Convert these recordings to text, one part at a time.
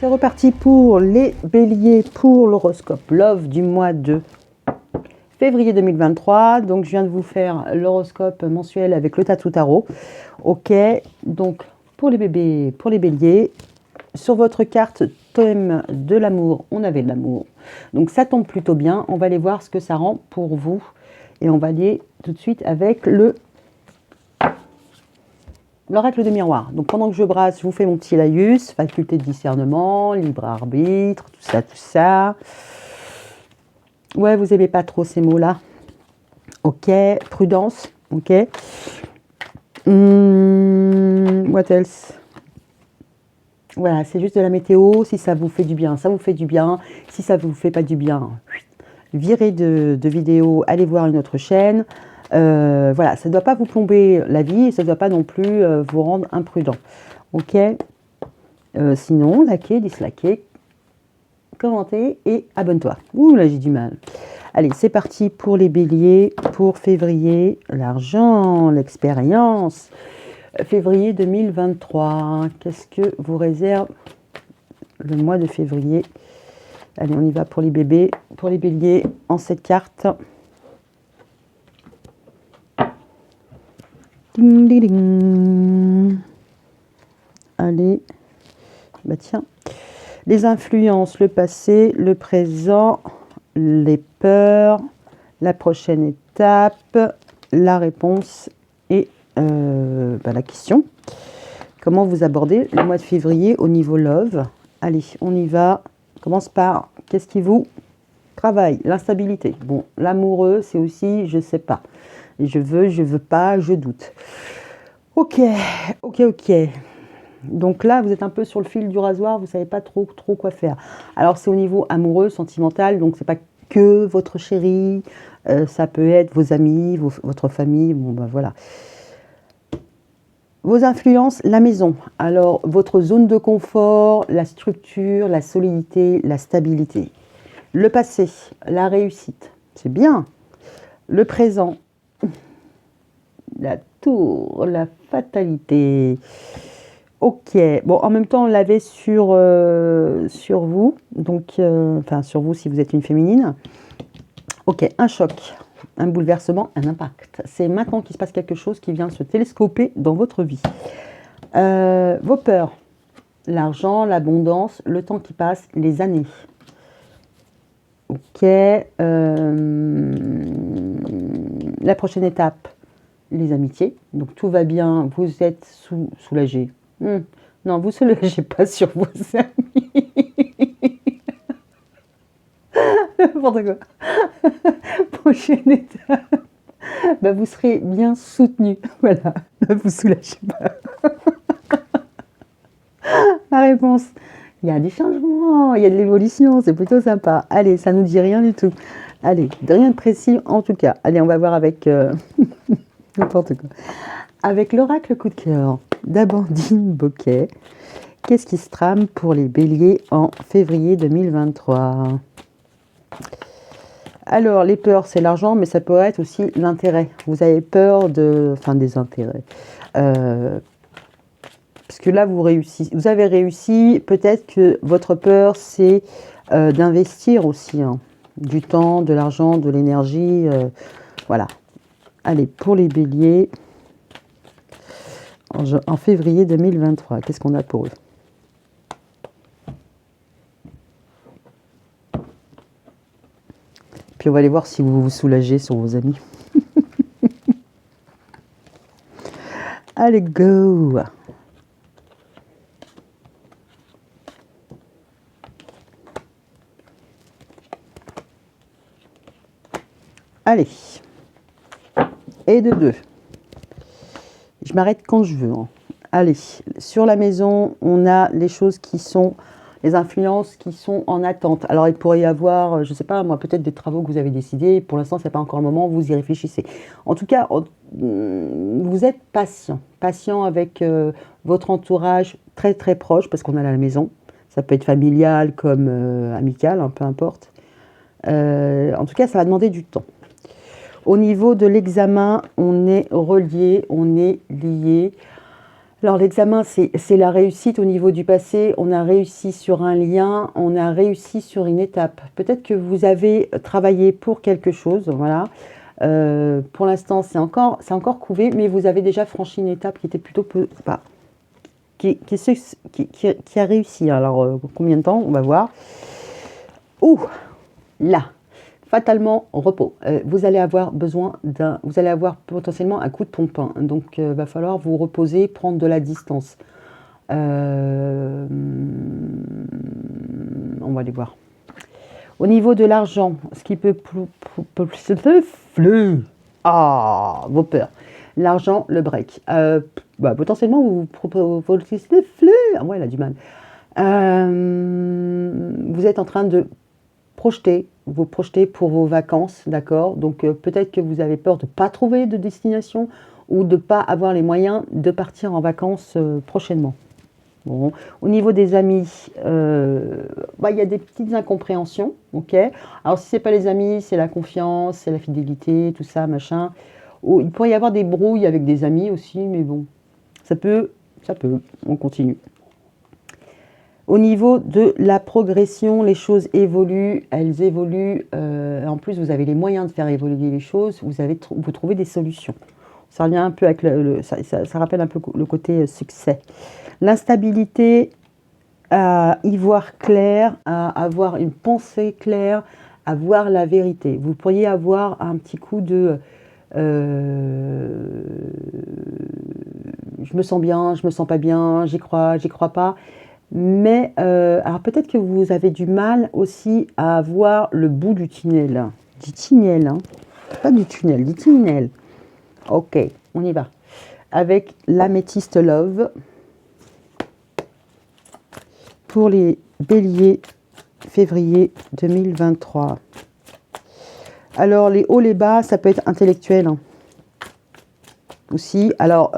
C'est reparti pour les béliers, pour l'horoscope Love du mois de février 2023. Donc, je viens de vous faire l'horoscope mensuel avec le Tatou Tarot. Ok, donc pour les bébés, pour les béliers, sur votre carte thème de l'amour, on avait de l'amour. Donc, ça tombe plutôt bien. On va aller voir ce que ça rend pour vous. Et on va aller tout de suite avec l'oracle de miroir. Donc pendant que je brasse, je vous fais mon petit laïus, faculté de discernement, libre arbitre, tout ça, tout ça. Ouais, vous aimez pas trop ces mots-là. Ok, prudence, ok. What else? Voilà, c'est juste de la météo. Si ça vous fait du bien, ça vous fait du bien. Si ça vous fait pas du bien, virez de vidéo, allez voir une autre chaîne. Voilà, ça ne doit pas vous plomber la vie et ça ne doit pas non plus vous rendre imprudent. Ok, sinon, likez, dislikez, commentez et abonne-toi. Ouh là, j'ai du mal. Allez, c'est parti pour les béliers, pour février, l'argent, l'expérience. Février 2023, qu'est-ce que vous réserve le mois de février? Allez, on y va pour les bébés, pour les béliers, en cette carte. Ding, ding, ding. Allez, bah tiens, les influences, le passé, le présent, les peurs, la prochaine étape, la réponse et la question. Comment vous abordez le mois de février au niveau love? Allez, on y va. On commence par qu'est-ce qui vous travaille? L'instabilité. Bon, l'amoureux, c'est aussi je sais pas. Je veux pas, je doute. Ok. Donc là, vous êtes un peu sur le fil du rasoir, vous ne savez pas trop quoi faire. Alors, c'est au niveau amoureux, sentimental, donc c'est pas que votre chéri, ça peut être vos amis, votre famille, bon ben voilà. Vos influences, la maison. Alors, votre zone de confort, la structure, la solidité, la stabilité. Le passé, la réussite, c'est bien. Le présent, la tour, la fatalité. Ok, bon, en même temps, on l'avait sur vous, donc, enfin, sur vous si vous êtes une féminine. Ok, un choc, un bouleversement, un impact. C'est maintenant qu'il se passe quelque chose qui vient se télescoper dans votre vie. Vos peurs, l'argent, l'abondance, le temps qui passe, les années. Ok, la prochaine étape, les amitiés. Donc tout va bien, vous êtes soulagé. Non, vous ne soulagez pas sur vos amis. N'importe quoi. Prochaine étape, bah, vous serez bien soutenu. Voilà, ne vous soulagez pas. La réponse, il y a des changements, il y a de l'évolution, c'est plutôt sympa. Allez, ça ne nous dit rien du tout. Allez, rien de précis en tout cas. Allez, on va voir avec n'importe quoi. Avec l'oracle coup de cœur d'Amandine Boquet, qu'est-ce qui se trame pour les béliers en février 2023? Alors, les peurs, c'est l'argent, mais ça peut être aussi l'intérêt. Vous avez peur des intérêts. Parce que là, vous avez réussi. Peut-être que votre peur, c'est d'investir aussi du temps, de l'argent, de l'énergie. Voilà. Allez, pour les béliers, en février 2023, qu'est-ce qu'on a pour eux? Puis on va aller voir si vous vous soulagez sur vos amis. Allez, go! Allez. Et de 2. Je m'arrête quand je veux. Allez, sur la maison, on a les choses qui sont, les influences qui sont en attente. Alors, il pourrait y avoir, je ne sais pas, moi, peut-être des travaux que vous avez décidés. Pour l'instant, ce n'est pas encore le moment, vous y réfléchissez. En tout cas, vous êtes patient avec votre entourage très, très proche, parce qu'on a la maison. Ça peut être familial comme amical, peu importe. En tout cas, ça va demander du temps. Au niveau de l'examen, on est relié, on est lié. Alors l'examen, c'est la réussite au niveau du passé. On a réussi sur un lien, on a réussi sur une étape. Peut-être que vous avez travaillé pour quelque chose, voilà. Pour l'instant, c'est encore couvé, mais vous avez déjà franchi une étape qui était plutôt bah, qui a réussi. Alors combien de temps? On va voir. Ouh, là, fatalement repos. Vous allez avoir vous allez avoir potentiellement un coup de pompe, hein. Donc va falloir vous reposer, prendre de la distance. On va aller voir. Au niveau de l'argent, ce qui peut ah, vos peurs. L'argent, le break. Bah, potentiellement, vous proposez ah, moi, elle a du mal. Vous êtes en train de vous projetez pour vos vacances, d'accord? Donc peut-être que vous avez peur de ne pas trouver de destination ou de ne pas avoir les moyens de partir en vacances prochainement. Bon. Au niveau des amis, bah, y a des petites incompréhensions, ok? Alors si ce n'est pas les amis, c'est la confiance, c'est la fidélité, tout ça, machin. Oh, il pourrait y avoir des brouilles avec des amis aussi, mais bon, ça peut, on continue. Au niveau de la progression, les choses évoluent, elles évoluent. En plus, vous avez les moyens de faire évoluer les choses, vous trouvez des solutions. Ça revient un peu avec ça rappelle un peu le côté succès. L'instabilité, à y voir clair, à avoir une pensée claire, à voir la vérité. Vous pourriez avoir un petit coup de je me sens bien, je me sens pas bien, j'y crois pas. Mais alors peut-être que vous avez du mal aussi à voir le bout du tunnel. Du tunnel, hein. Pas du tunnel, du tunnel. Ok, on y va. Avec l'améthyste love. Pour les béliers, février 2023. Alors les hauts, les bas, ça peut être intellectuel, hein. Aussi, alors,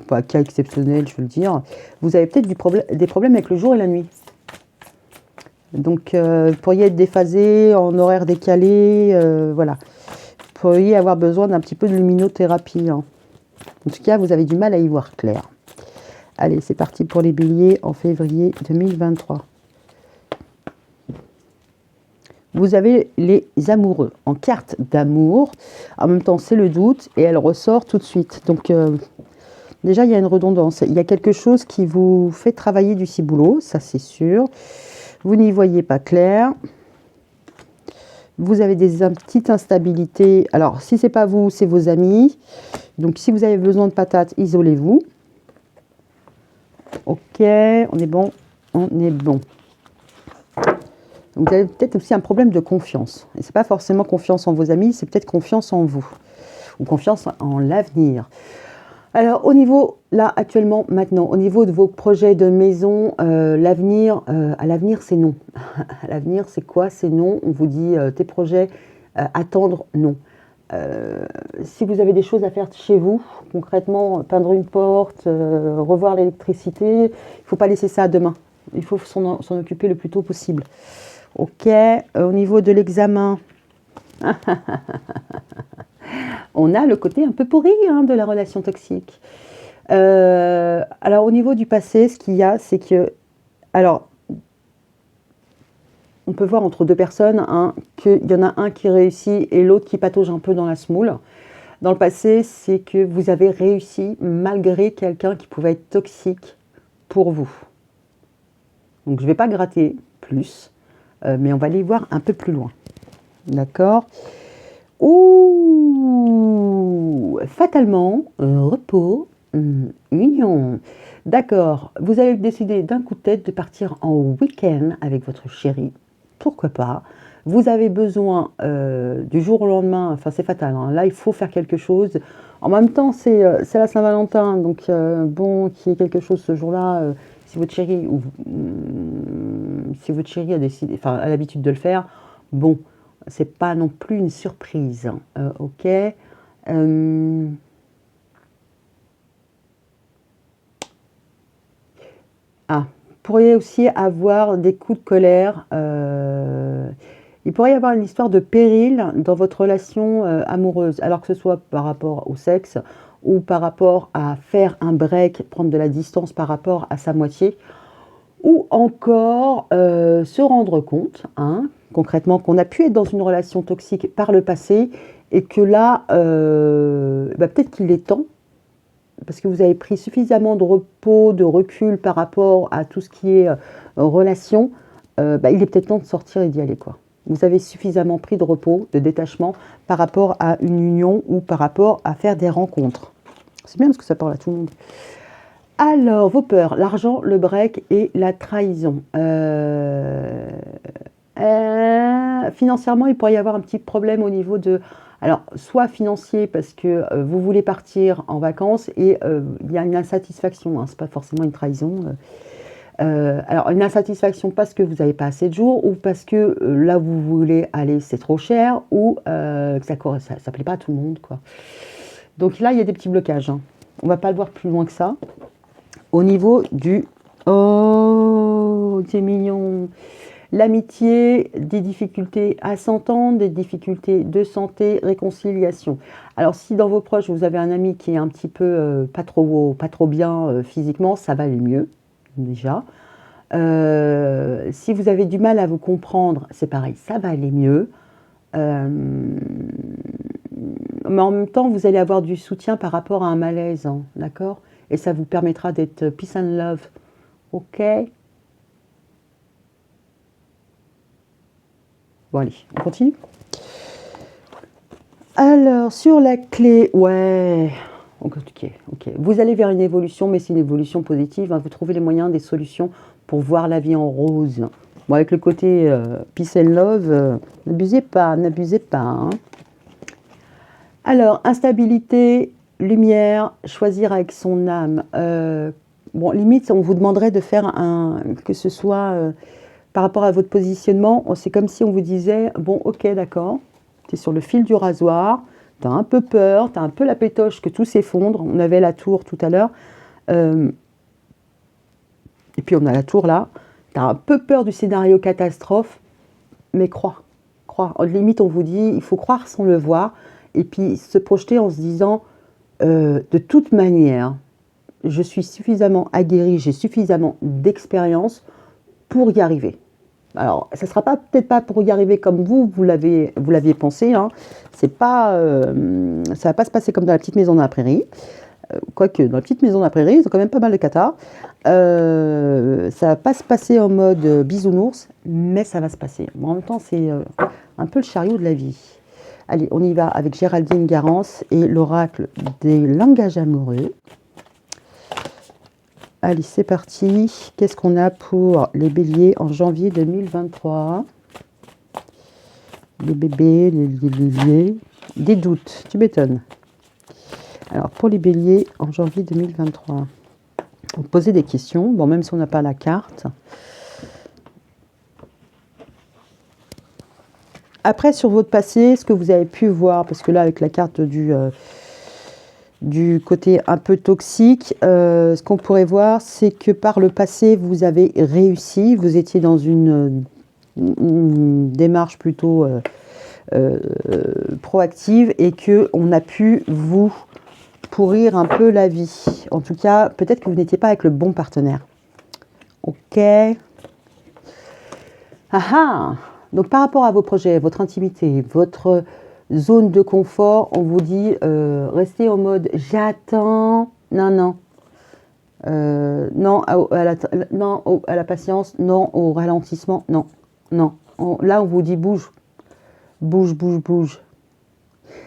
pas cas exceptionnel, je veux le dire, vous avez peut-être des problèmes avec le jour et la nuit. Donc, vous pourriez être déphasé, en horaire décalé, voilà. Vous pourriez avoir besoin d'un petit peu de luminothérapie, hein. En tout cas, vous avez du mal à y voir clair. Allez, c'est parti pour les béliers en février 2023. Vous avez les amoureux en carte d'amour. En même temps, c'est le doute et elle ressort tout de suite. Donc, déjà, il y a une redondance. Il y a quelque chose qui vous fait travailler du ciboulot, ça c'est sûr. Vous n'y voyez pas clair. Vous avez des petites instabilités. Alors, si ce n'est pas vous, c'est vos amis. Donc, si vous avez besoin de patates, isolez-vous. Ok, on est bon. On est bon. Vous avez peut-être aussi un problème de confiance. Et ce n'est pas forcément confiance en vos amis, c'est peut-être confiance en vous. Ou confiance en l'avenir. Alors, au niveau, là, actuellement, maintenant, au niveau de vos projets de maison, l'avenir, à l'avenir, c'est non. À l'avenir, c'est quoi? C'est non. On vous dit, tes projets, attendre, non. Si vous avez des choses à faire chez vous, concrètement, peindre une porte, revoir l'électricité, il ne faut pas laisser ça à demain. Il faut s'en occuper le plus tôt possible. Ok, au niveau de l'examen, on a le côté un peu pourri, hein, de la relation toxique. Alors au niveau du passé, ce qu'il y a, c'est que, alors, on peut voir entre deux personnes, hein, qu'il y en a un qui réussit et l'autre qui patauge un peu dans la semoule. Dans le passé, c'est que vous avez réussi malgré quelqu'un qui pouvait être toxique pour vous. Donc je ne vais pas gratter plus. Mais on va aller voir un peu plus loin. D'accord? Ouh, fatalement, repos, union. D'accord, vous avez décidé d'un coup de tête de partir en week-end avec votre chéri. Pourquoi pas? Vous avez besoin du jour au lendemain, enfin c'est fatal, hein. Là il faut faire quelque chose. En même temps, c'est la Saint-Valentin, donc bon, qu'il y ait quelque chose ce jour-là. Si votre chéri a décidé, enfin a l'habitude de le faire, bon, c'est pas non plus une surprise, hein. Ok. Vous pourriez aussi avoir des coups de colère. Il pourrait y avoir une histoire de péril dans votre relation amoureuse, alors que ce soit par rapport au sexe ou par rapport à faire un break, prendre de la distance par rapport à sa moitié, ou encore se rendre compte, hein, concrètement, qu'on a pu être dans une relation toxique par le passé et que là, peut-être qu'il est temps, parce que vous avez pris suffisamment de repos, de recul par rapport à tout ce qui est relation, il est peut-être temps de sortir et d'y aller, quoi. Vous avez suffisamment pris de repos, de détachement par rapport à une union ou par rapport à faire des rencontres. C'est bien parce que ça parle à tout le monde. Alors, vos peurs, l'argent, le break et la trahison. Financièrement, il pourrait y avoir un petit problème au niveau de... Alors, soit financier parce que vous voulez partir en vacances et il y a une insatisfaction, hein, c'est pas forcément une trahison. Alors, une insatisfaction parce que vous n'avez pas assez de jours ou parce que là où vous voulez aller, c'est trop cher ou que ça ne plaît pas à tout le monde, quoi. Donc là, il y a des petits blocages, hein. On ne va pas le voir plus loin que ça. Au niveau du... Oh, c'est mignon. L'amitié, des difficultés à s'entendre, des difficultés de santé, réconciliation. Alors si dans vos proches, vous avez un ami qui est un petit peu pas trop bien physiquement, ça va aller mieux, déjà. Si vous avez du mal à vous comprendre, c'est pareil, ça va aller mieux. Mais en même temps, vous allez avoir du soutien par rapport à un malaise, hein, d'accord? Et ça vous permettra d'être peace and love. Ok? Bon, allez, on continue. Alors, sur la clé, ouais, ok. Vous allez vers une évolution, mais c'est une évolution positive, hein. Vous trouvez les moyens, des solutions pour voir la vie en rose. Bon, avec le côté peace and love, n'abusez pas, hein. Alors, instabilité, lumière, choisir avec son âme. Bon, limite, on vous demanderait de faire que ce soit par rapport à votre positionnement, c'est comme si on vous disait, bon, ok, d'accord, tu es sur le fil du rasoir, tu as un peu peur, tu as un peu la pétoche que tout s'effondre. On avait la tour tout à l'heure. Et puis on a la tour là. Tu as un peu peur du scénario catastrophe, mais crois. Limite, on vous dit, il faut croire sans le voir. Et puis se projeter en se disant, de toute manière, je suis suffisamment aguerrie, j'ai suffisamment d'expérience pour y arriver. Alors, ça ne sera peut-être pas pour y arriver comme vous l'aviez pensé, hein. Ça ne va pas se passer comme dans la petite maison dans la prairie. Quoique, dans la petite maison dans la prairie, ils ont quand même pas mal de catas. Ça ne va pas se passer en mode bisounours, mais ça va se passer. En même temps, c'est un peu le chariot de la vie. Allez, on y va avec Géraldine Garance et l'oracle des langages amoureux. Allez, c'est parti. Qu'est-ce qu'on a pour les béliers en janvier 2023? Les bébés, les béliers. Des doutes, tu m'étonnes. Alors, pour les béliers en janvier 2023, vous posez des questions. Bon, même si on n'a pas la carte. Après, sur votre passé, ce que vous avez pu voir, parce que là, avec la carte du côté un peu toxique, ce qu'on pourrait voir, c'est que par le passé, vous avez réussi, vous étiez dans une démarche plutôt proactive et qu'on a pu vous pourrir un peu la vie. En tout cas, peut-être que vous n'étiez pas avec le bon partenaire. Ok. Donc par rapport à vos projets, votre intimité, votre zone de confort, on vous dit restez en mode j'attends, non, à la patience, non au ralentissement, non. Là on vous dit bouge.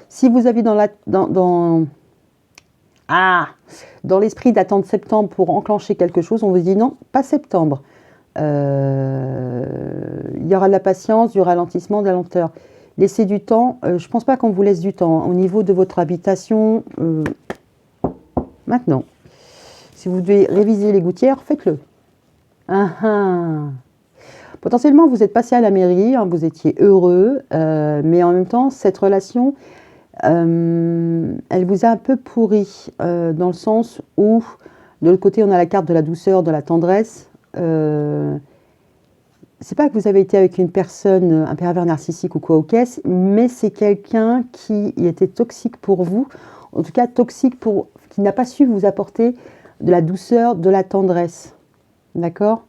Si vous avez dans l'esprit d'attendre septembre pour enclencher quelque chose, on vous dit non, pas septembre. Il y aura de la patience, du ralentissement, de la lenteur. Laissez du temps. Je ne pense pas qu'on vous laisse du temps. Au niveau de votre habitation, maintenant, si vous devez réviser les gouttières, faites-le. Potentiellement, vous êtes passé à la mairie, hein, vous étiez heureux, mais en même temps, cette relation, elle vous a un peu pourri, dans le sens où, de l'autre côté, on a la carte de la douceur, de la tendresse. C'est pas que vous avez été avec une personne, un pervers narcissique ou quoi au caisse, mais c'est quelqu'un qui était toxique pour vous, en tout cas toxique, qui n'a pas su vous apporter de la douceur, de la tendresse. D'accord?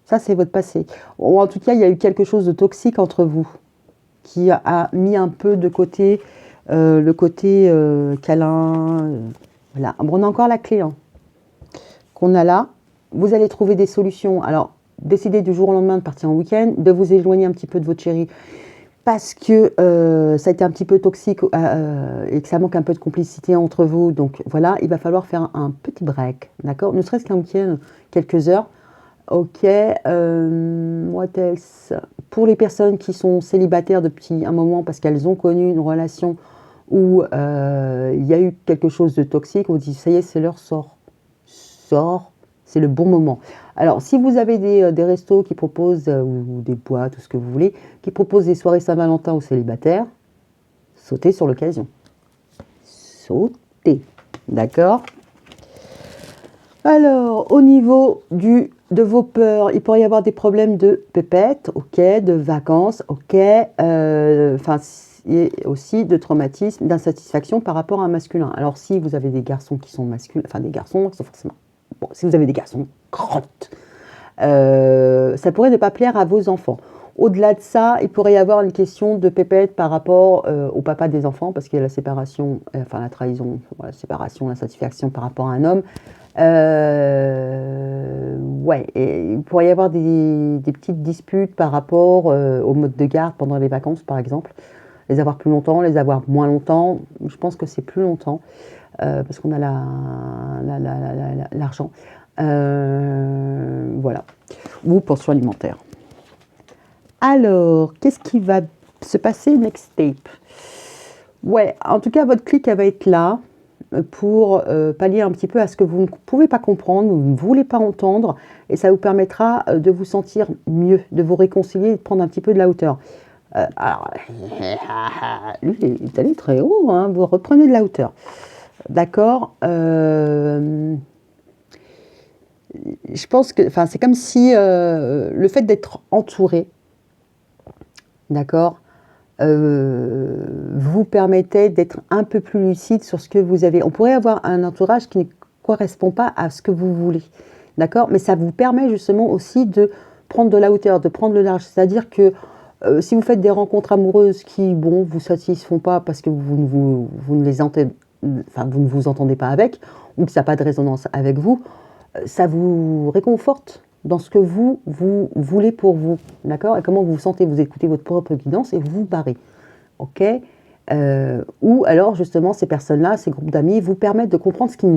Ça, c'est votre passé. Ou en tout cas, il y a eu quelque chose de toxique entre vous qui a mis un peu de côté le côté câlin. Voilà. Bon, on a encore la clé hein, qu'on a là. Vous allez trouver des solutions. Alors, décidez du jour au lendemain de partir en week-end, de vous éloigner un petit peu de votre chéri parce que ça a été un petit peu toxique et que ça manque un peu de complicité entre vous. Donc voilà, il va falloir faire un petit break, d'accord? Ne serait-ce qu'un week-end, quelques heures. Ok, what else? Pour les personnes qui sont célibataires depuis un moment parce qu'elles ont connu une relation où il y a eu quelque chose de toxique, on dit ça y est, c'est leur sort, c'est le bon moment. Alors, si vous avez des restos qui proposent, ou des boîtes, tout ce que vous voulez, qui proposent des soirées Saint-Valentin aux célibataires, sautez sur l'occasion. Sautez, d'accord? Alors, au niveau de vos peurs, il pourrait y avoir des problèmes de pépette, ok, de vacances, ok, et aussi de traumatisme, d'insatisfaction par rapport à un masculin. Alors, si vous avez des garçons qui sont masculins, enfin des garçons qui sont forcément... Bon, si vous avez des garçons, crotte, ça pourrait ne pas plaire à vos enfants. Au-delà de ça, il pourrait y avoir une question de pépette par rapport au papa des enfants, parce qu'il y a la séparation, enfin la trahison, la séparation, l'insatisfaction par rapport à un homme. Ouais, et il pourrait y avoir des petites disputes par rapport au mode de garde pendant les vacances, par exemple. Les avoir plus longtemps, les avoir moins longtemps. Je pense que c'est plus longtemps, parce qu'on a l'argent. Voilà. Ou pension alimentaire. Alors, qu'est-ce qui va se passer next tape? Ouais, en tout cas, votre clique, elle va être là pour pallier un petit peu à ce que vous ne pouvez pas comprendre, vous ne voulez pas entendre, et ça vous permettra de vous sentir mieux, de vous réconcilier et de prendre un petit peu de la hauteur. Alors, lui, il est allé très haut, hein, vous reprenez de la hauteur. D'accord, je pense que, enfin, c'est comme si le fait d'être entouré, d'accord, vous permettait d'être un peu plus lucide sur ce que vous avez. On pourrait avoir un entourage qui ne correspond pas à ce que vous voulez, d'accord, mais ça vous permet justement aussi de prendre de la hauteur, de prendre le large. C'est-à-dire que si vous faites des rencontres amoureuses qui, bon, vous satisfont pas parce que vous ne les entendez, enfin, vous ne vous entendez pas avec, ou que ça n'a pas de résonance avec vous, ça vous réconforte dans ce que vous voulez pour vous, d'accord? Et comment vous vous sentez, vous écoutez votre propre guidance et vous vous barrez, ok? Ou alors, justement, ces personnes-là, ces groupes d'amis, vous permettent de comprendre ce qui